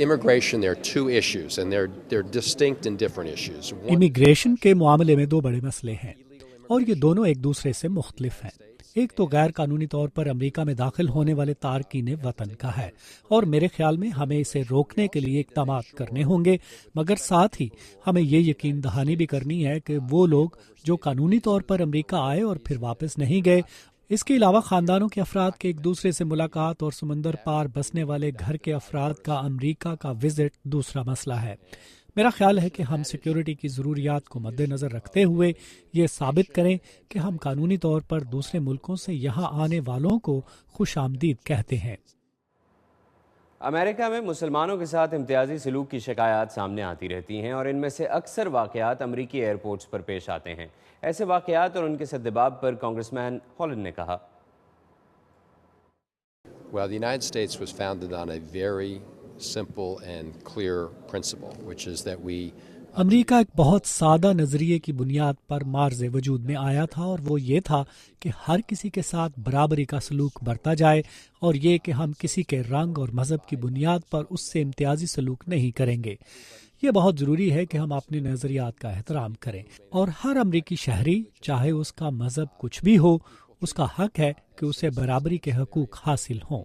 Immigration, there are two issues, and they're distinct and different issues. Immigration کے معاملے میں دو بڑے مسئلے ہیں اور یہ دونوں ایک دوسرے سے مختلف ہیں۔ ایک تو غیر قانونی طور پر امریکہ میں داخل ہونے والے تارکین وطن کا ہے، اور میرے خیال میں ہمیں اسے روکنے کے لیے اقدامات کرنے ہوں گے، مگر ساتھ ہی ہمیں یہ یقین دہانی بھی کرنی ہے کہ وہ لوگ جو قانونی طور پر امریکہ آئے اور پھر واپس نہیں گئے، اس کے علاوہ خاندانوں کے افراد کے ایک دوسرے سے ملاقات اور سمندر پار بسنے والے گھر کے افراد کا امریکہ کا وزٹ دوسرا مسئلہ ہے۔ میرا خیال ہے کہ ہم سیکیورٹی کی ضروریات کو مد نظر رکھتے ہوئے یہ ثابت کریں کہ ہم قانونی طور پر دوسرے ملکوں سے یہاں آنے والوں کو خوش آمدید کہتے ہیں۔ امریکہ میں مسلمانوں کے ساتھ امتیازی سلوک کی شکایات سامنے آتی رہتی ہیں اور ان میں سے اکثر واقعات امریکی ایئرپورٹس پر پیش آتے ہیں۔ ایسے واقعات اور ان کے سدباب پر کانگریس مین ہالینڈ نے کہا، Well, the United States was founded on a very simple and clear principle, which is that we امریکہ ایک بہت سادہ نظریے کی بنیاد پر مارز وجود میں آیا تھا، اور وہ یہ تھا کہ ہر کسی کے ساتھ برابری کا سلوک برتا جائے، اور یہ کہ ہم کسی کے رنگ اور مذہب کی بنیاد پر اس سے امتیازی سلوک نہیں کریں گے۔ یہ بہت ضروری ہے کہ ہم اپنے نظریات کا احترام کریں، اور ہر امریکی شہری، چاہے اس کا مذہب کچھ بھی ہو، اس کا حق ہے کہ اسے برابری کے حقوق حاصل ہوں۔